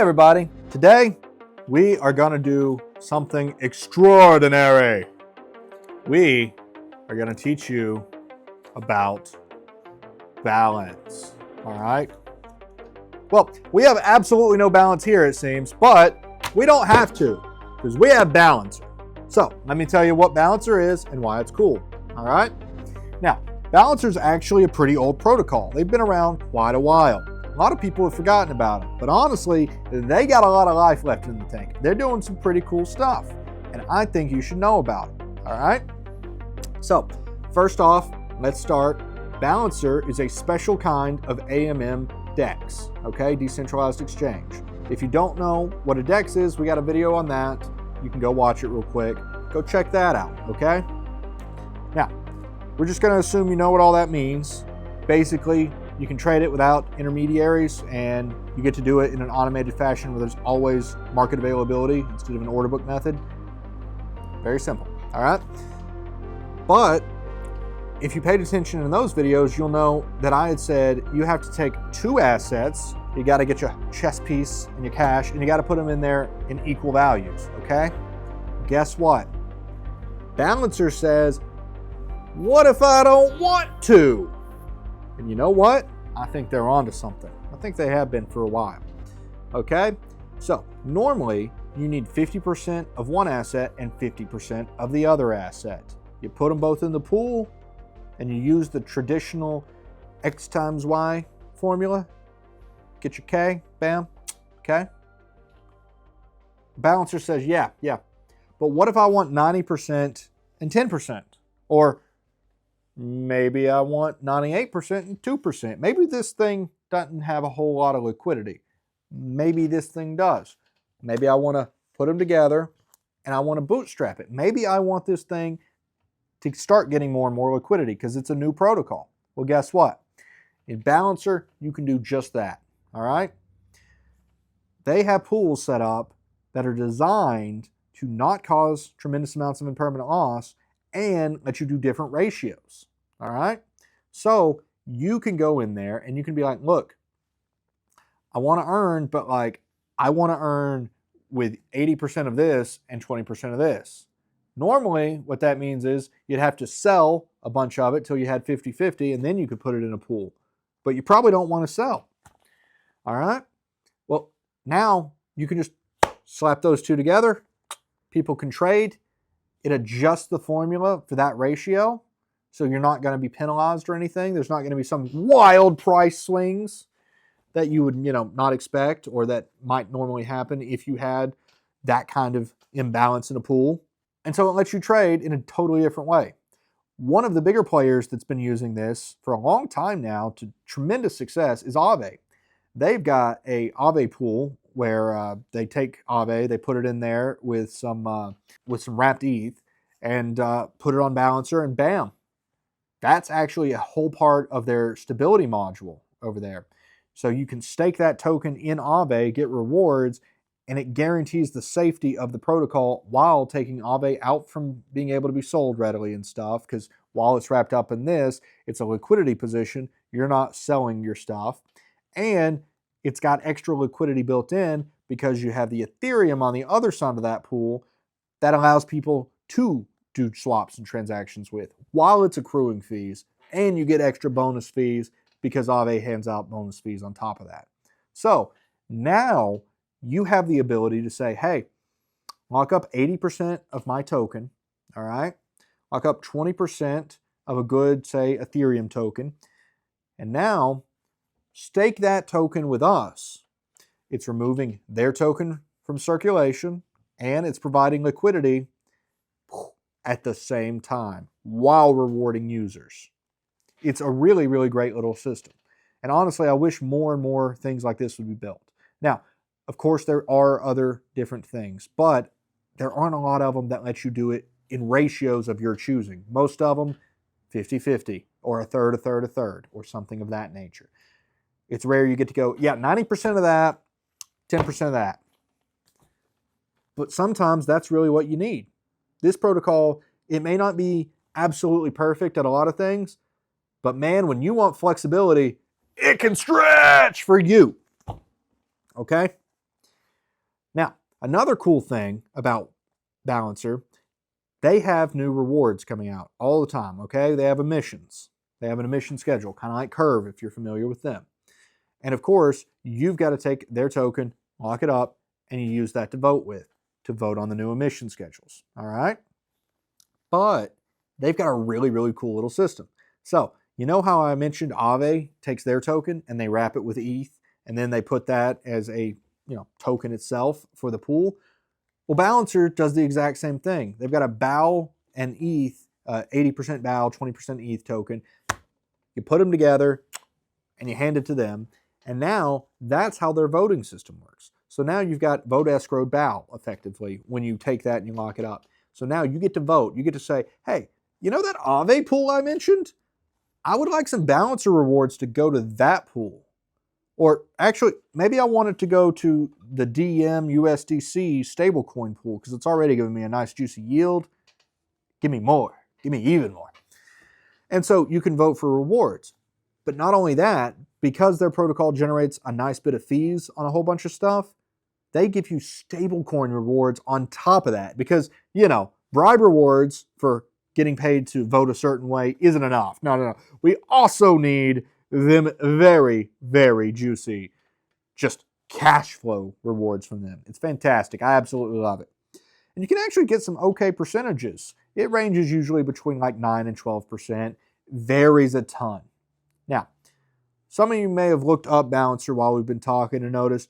everybody, today we are going to do something extraordinary. We are going to teach you about balance, all right? Well, we have absolutely no balance here, it seems, but we don't have to because we have Balancer. So let me tell you what Balancer is and why it's cool, all right? Now, Balancer is actually a pretty old protocol. They've been around quite a while. A lot of people have forgotten about it, but honestly, they got a lot of life left in the tank. They're doing some pretty cool stuff, and I think you should know about it, all right? So, first off, let's start. Balancer is a special kind of AMM Dex, okay? Decentralized exchange. If you don't know what a Dex is, we got a video on that. You can go watch it real quick. Go check that out, okay? Now, we're just gonna assume you know what all that means. Basically, you can trade it without intermediaries, and you get to do it in an automated fashion where there's always market availability instead of an order book method. Very simple, all right? But if you paid attention in those videos, you'll know that I had said you have to take two assets. You got to get your chess piece and your cash, and you got to put them in there in equal values, okay? Guess what? Balancer says, what if I don't want to? And you know what? I think they're onto something. I think they have been for a while. Okay? So normally you need 50% of one asset and 50% of the other asset. You put them both in the pool and you use the traditional X times Y formula. Get your K, bam, okay? Balancer says, yeah. But what if I want 90% and 10%? Or maybe I want 98% and 2%. Maybe this thing doesn't have a whole lot of liquidity. Maybe this thing does. Maybe I want to put them together and I want to bootstrap it. Maybe I want this thing to start getting more and more liquidity because it's a new protocol. Well, guess what? In Balancer, you can do just that, all right? They have pools set up that are designed to not cause tremendous amounts of impermanent loss and let you do different ratios, all right? So you can go in there and you can be like, look, I want to earn, but like I want to earn with 80% of this and 20% of this. Normally, what that means is you'd have to sell a bunch of it till you had 50-50 and then you could put it in a pool. But you probably don't want to sell, all right? Well, now you can just slap those two together. People can trade. It adjusts the formula for that ratio, so you're not going to be penalized or anything. There's not going to be some wild price swings that you would, not expect or that might normally happen if you had that kind of imbalance in a pool. And so it lets you trade in a totally different way. One of the bigger players that's been using this for a long time now to tremendous success is Aave. They've got a Aave pool where they take Aave, they put it in there with some wrapped ETH and put it on Balancer, and bam, that's actually a whole part of their stability module over there. So you can stake that token in Aave, get rewards, and it guarantees the safety of the protocol while taking Aave out from being able to be sold readily and stuff, because while it's wrapped up in this, it's a liquidity position. You're not selling your stuff. And it's got extra liquidity built in because you have the Ethereum on the other side of that pool that allows people to do swaps and transactions with while it's accruing fees, and you get extra bonus fees because Aave hands out bonus fees on top of that. So now you have the ability to say, hey, lock up 80% of my token, all right? Lock up 20% of a good, say, Ethereum token, and now stake that token with us. It's removing their token from circulation and it's providing liquidity at the same time while rewarding users. It's a really, really great little system. And honestly, I wish more and more things like this would be built. Now, of course, there are other different things, but there aren't a lot of them that let you do it in ratios of your choosing. Most of them, 50-50 or a third, or something of that nature. It's rare you get to go, yeah, 90% of that, 10% of that. But sometimes that's really what you need. This protocol, it may not be absolutely perfect at a lot of things, but man, when you want flexibility, it can stretch for you. Okay? Another cool thing about Balancer, they have new rewards coming out all the time, okay? They have emissions. They have an emission schedule, kind of like Curve if you're familiar with them. And of course, you've got to take their token, lock it up, and you use that to vote on the new emission schedules, all right? But they've got a really, really cool little system. So, you know how I mentioned Aave takes their token and they wrap it with ETH, and then they put that as a token itself for the pool? Well, Balancer does the exact same thing. They've got a BAL and ETH, 80% BAL, 20% ETH token. You put them together and you hand it to them. And now that's how their voting system works. So now you've got vote escrowed BAL effectively when you take that and you lock it up. So now you get to vote. You get to say, hey, you know that Aave pool I mentioned? I would like some Balancer rewards to go to that pool. Or actually, maybe I want it to go to the DM USDC stablecoin pool because it's already giving me a nice juicy yield. Give me more. Give me even more. And so you can vote for rewards. But not only that, because their protocol generates a nice bit of fees on a whole bunch of stuff, they give you stablecoin rewards on top of that. Because, bribe rewards for getting paid to vote a certain way isn't enough. No. We also need them very, very juicy, just cash flow rewards from them. It's fantastic. I absolutely love it. And you can actually get some okay percentages. It ranges usually between like 9 and 12%. Varies a ton. Now, some of you may have looked up Balancer while we've been talking and noticed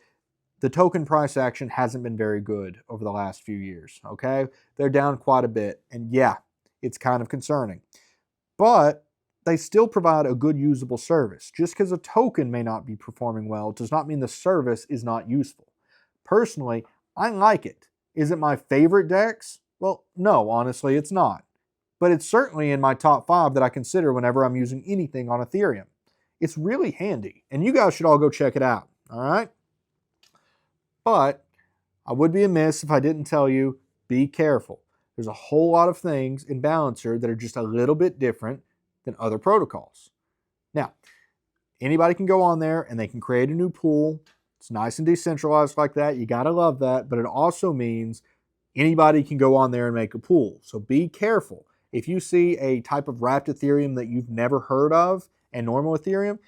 the token price action hasn't been very good over the last few years, okay? They're down quite a bit, and yeah, it's kind of concerning. But they still provide a good usable service. Just because a token may not be performing well does not mean the service is not useful. Personally, I like it. Is it my favorite DEX? Well, no, honestly, it's not. But it's certainly in my top 5 that I consider whenever I'm using anything on Ethereum. It's really handy, and you guys should all go check it out, all right? But I would be amiss if I didn't tell you, be careful. There's a whole lot of things in Balancer that are just a little bit different than other protocols. Now, anybody can go on there and they can create a new pool. It's nice and decentralized like that. You gotta love that, but it also means anybody can go on there and make a pool. So be careful. If you see a type of wrapped Ethereum that you've never heard of and normal Ethereum,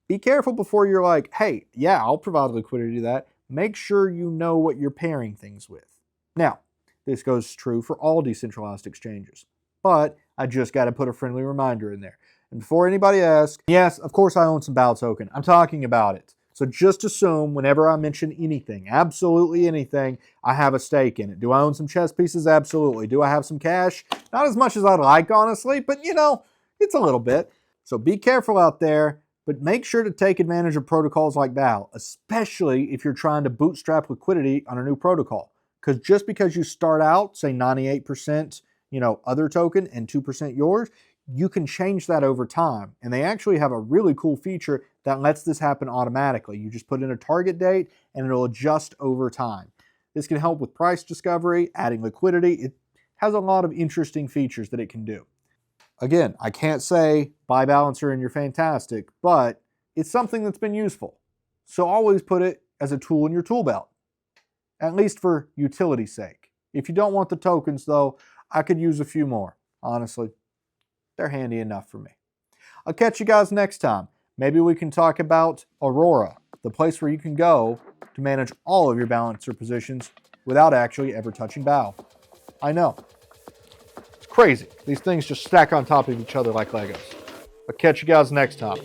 be careful before you're like, hey, yeah, I'll provide liquidity to that. Make sure you know what you're pairing things with. Now, this goes true for all decentralized exchanges, but I just got to put a friendly reminder in there. And before anybody asks, yes, of course I own some BAL token. I'm talking about it. So just assume whenever I mention anything, absolutely anything, I have a stake in it. Do I own some chess pieces? Absolutely. Do I have some cash? Not as much as I'd like, honestly, but it's a little bit. So be careful out there, but make sure to take advantage of protocols like BAL, especially if you're trying to bootstrap liquidity on a new protocol. Because just because you start out, say 98%, other token and 2% yours, you can change that over time. And they actually have a really cool feature that lets this happen automatically. You just put in a target date and it'll adjust over time. This can help with price discovery, adding liquidity. It has a lot of interesting features that it can do. Again, I can't say buy Balancer and you're fantastic, but it's something that's been useful. So always put it as a tool in your tool belt, at least for utility's sake. If you don't want the tokens though, I could use a few more. Honestly, they're handy enough for me. I'll catch you guys next time. Maybe we can talk about Aurora, the place where you can go to manage all of your Balancer positions without actually ever touching BAL. I know. It's crazy. These things just stack on top of each other like Legos. I'll catch you guys next time.